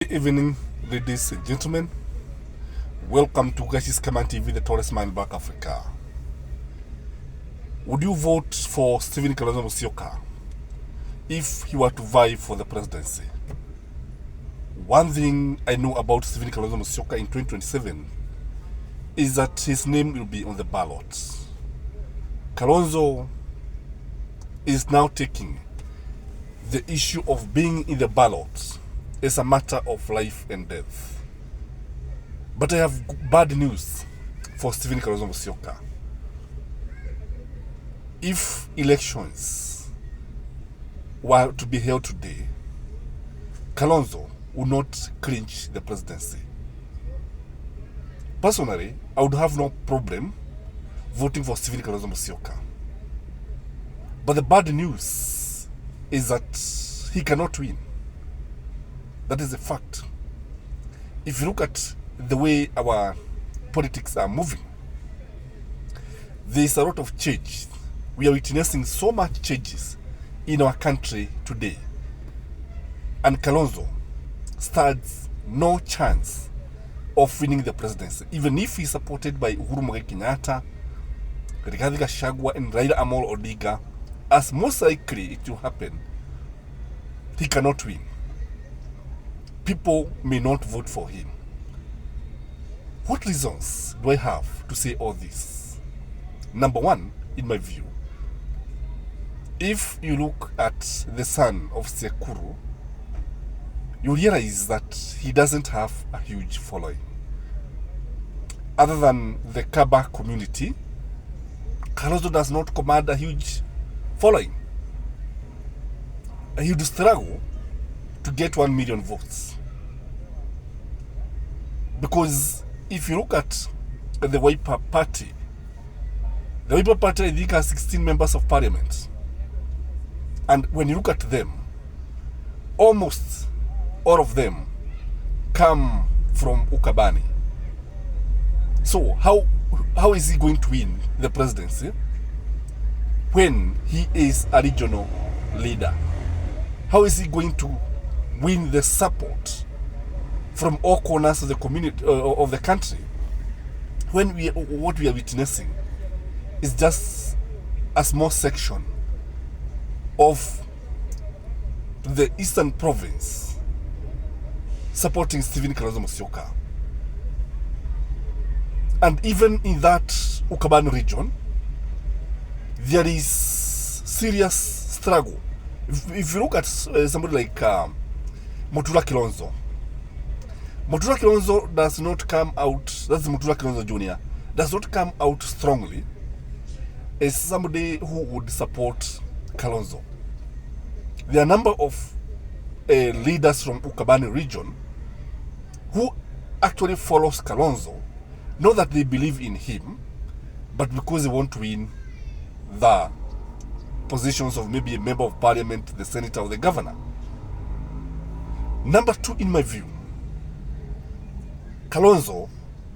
Good evening, ladies and gentlemen. Welcome to Gashi's Command TV, the tallest man in Black Africa. Would you vote for Stephen Kalonzo Musyoka if he were to vie for the presidency? One thing I know about Stephen Kalonzo Musyoka in 2027 is that his name will be on the ballot. Kalonzo is now taking the issue of being in the ballot as a matter of life and death. But I have bad news for Stephen Kalonzo Musyoka. If elections were to be held today, Kalonzo would not clinch the presidency. Personally, I would have no problem voting for Stephen Kalonzo Musyoka. But the bad news is that he cannot win. That is a fact. If you look at the way our politics are moving, there is a lot of change. We are witnessing so much changes in our country today. And Kalonzo stands no chance of winning the presidency, even if he is supported by Uhuru Muigai Kenyatta, Rigathi Gachagua, and Raila Amolo Odinga. As most likely it will happen, he cannot win. People may not vote for him. What reasons do I have to say all this? Number one, in my view, if you look at the son of Sekuru, you realize that he doesn't have a huge following. Other than the Kaba community, Kalonzo does not command a huge following. He would struggle to get 1 million votes. Because if you look at the Wiper Party, I think has 16 members of parliament. And when you look at them, almost all of them come from Ukabani. So how is he going to win the presidency when he is a regional leader? How is he going to win the support from all corners of the community of the country when what we are witnessing is just a small section of the eastern province supporting Stephen Kalonzo Musyoka? And even in that Ukabani region, there is serious struggle. If you look at somebody like Mutula Kilonzo does not come out, that's Mutula Kilonzo Jr., does not come out strongly as somebody who would support Kalonzo. There are a number of leaders from Ukabani region who actually follows Kalonzo, not that they believe in him, but because they want to win the positions of maybe a member of parliament, the senator, or the governor. Number two, in my view, Kalonzo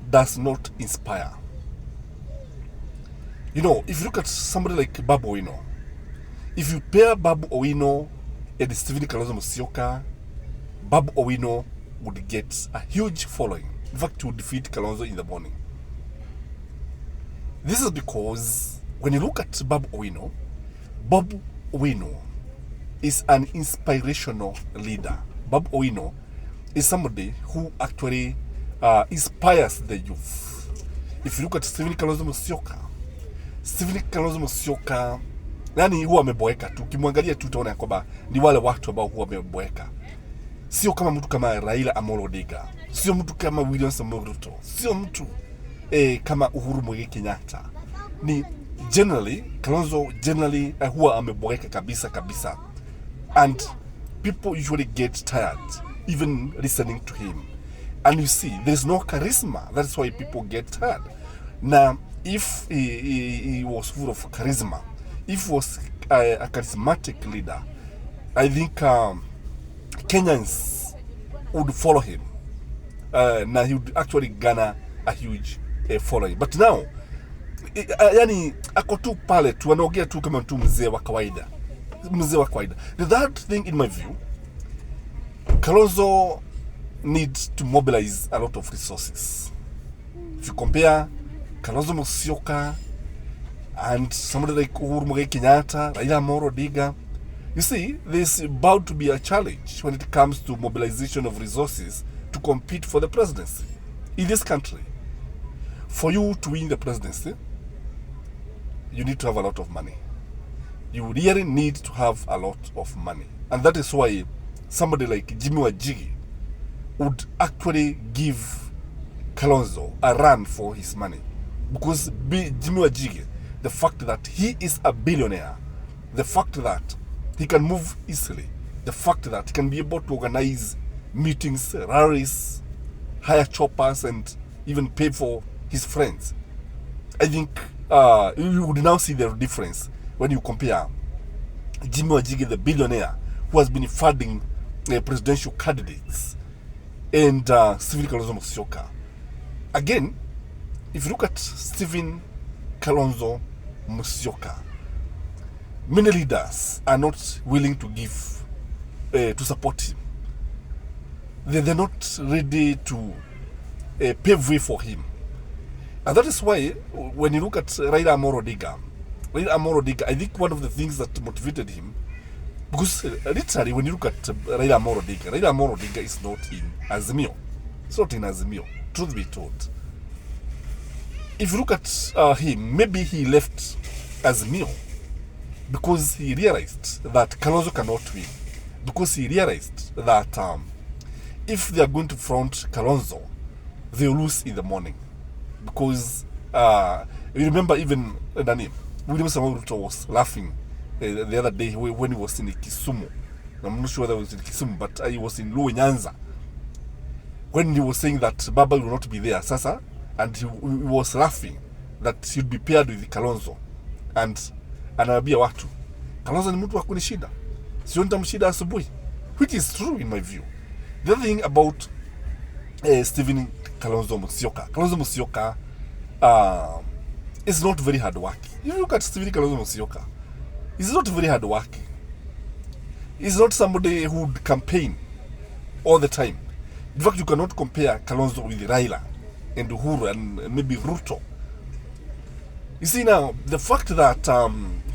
does not inspire. You know, if you look at somebody like Babu Owino, if you pair Babu Owino and Stephen Kalonzo Musyoka, Babu Owino would get a huge following. In fact, he would defeat Kalonzo in the morning. This is because when you look at Babu Owino is an inspirational leader. Babu Owino is somebody who actually inspires the youth. If you look at Stephen Kalonzo Musyoka, yani huwa ameboeka tu. Ukimwangalia tu utaona kwamba ni wale watu ambao huwa ameboeka. Sio kama mtu kama Raila Amolo Odinga, sio mtu kama William Samoei Ruto, sio mtu kama Uhuru Muigai Kenyatta. Ni Kalonzo generally huwa ameboeka kabisa. And people usually get tired even listening to him. And you see, there's no charisma. That's why people get tired. Now, if he was full of charisma, if he was a charismatic leader, I think Kenyans would follow him. Now he would actually garner a huge following. But now, yani ako tu pale tu anaongea tu kama mtu mzee wa kawaida. The third thing in my view, Kalonzo need to mobilize a lot of resources. If you compare Kalonzo Musyoka and somebody like Uhuru Muigai Kenyatta, Raila Amolo Odinga, you see, there's about to be a challenge when it comes to mobilization of resources to compete for the presidency in this country. For you to win the presidency, you need to have a lot of money. You really need to have a lot of money. And that is why somebody like Jimmy Wanjigi would actually give Kalonzo a run for his money. Because Jimmy Wanjigi, the fact that he is a billionaire, the fact that he can move easily, the fact that he can be able to organize meetings, rallies, hire choppers, and even pay for his friends. I think you would now see the difference when you compare Jimmy Wanjigi, the billionaire who has been funding presidential candidates, and Stephen Kalonzo Musyoka. Again, if you look at Stephen Kalonzo Musyoka, many leaders are not willing to give, to support him. They're not ready to pave way for him. And that is why, when you look at Raila Amolo Odinga, I think one of the things that motivated him, because literally when you look at Raila Amolo Odinga is not in Azimio. It's not in Azimio, truth be told. If you look at him, maybe he left Azimio because he realized that Kalonzo cannot win. Because he realized that if they are going to front Kalonzo, they will lose in the morning. Because you remember even Ndani, William Samoei Ruto was laughing the other day when he was in Kisumu. I'm not sure that was in Kisumu, but he was in Luo Nyanza. When he was saying that Baba will not be there, Sasa, and he was laughing that he'd be paired with Kalonzo. And anaambia watu, Kalonzo ni mtu wa kunishida. Sio nitamshida asubuhi. Which is true in my view. The other thing about Stephen Kalonzo Musyoka is not very hard working. If you look at Stephen Kalonzo Musyoka, he's not very hard working. He's not somebody who would campaign all the time. In fact, you cannot compare Kalonzo with Raila and Uhuru and maybe Ruto. You see now, the fact that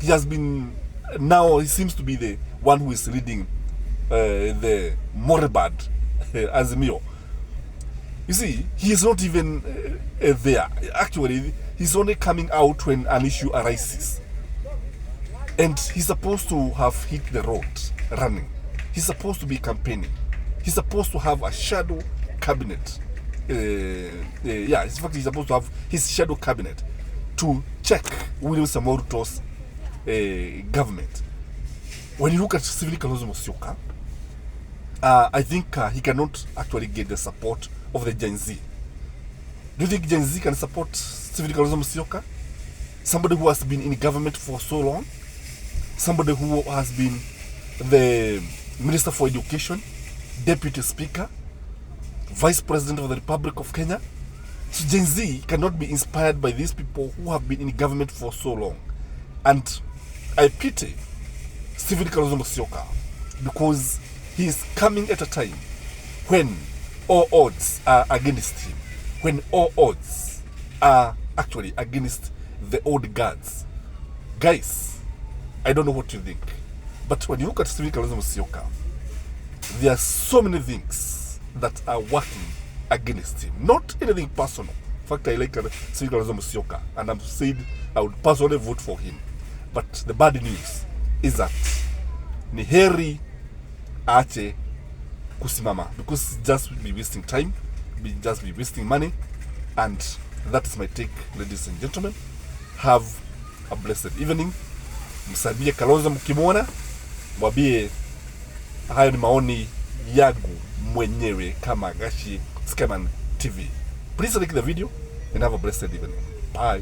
he has been, now he seems to be the one who is leading the moribund Azimio. You see, he is not even there. Actually, he's only coming out when an issue arises. And he's supposed to have hit the road running. He's supposed to be campaigning. He's supposed to have a shadow cabinet. In fact, he's supposed to have his shadow cabinet to check William Samoei Ruto's government. When you look at Stephen Kalonzo Musyoka, I think he cannot actually get the support of the Gen Z. Do you think Gen Z can support Stephen Kalonzo Musyoka? Somebody who has been in government for so long? Somebody who has been the Minister for Education, Deputy Speaker, Vice President of the Republic of Kenya? So Gen Z cannot be inspired by these people who have been in government for so long. And I pity Stephen Kalonzo Musyoka because he is coming at a time when all odds are against him, when all odds are actually against the old guards. Guys, I don't know what you think, but when you look at Stephen Kalonzo Musyoka, there are so many things that are working against him. Not anything personal. In fact, I like Stephen Kalonzo Musyoka, and I'm saying I would personally vote for him. But the bad news is that ni heri aache kusimama, because just be wasting time, just be wasting money. And that is my take, ladies and gentlemen. Have a blessed evening. Msalimie Kalonzo mkimwona, mwambie hayo ni maoni yangu mwenyewe kama Gashi Skyman TV. Please like the video and have a blessed evening. Bye.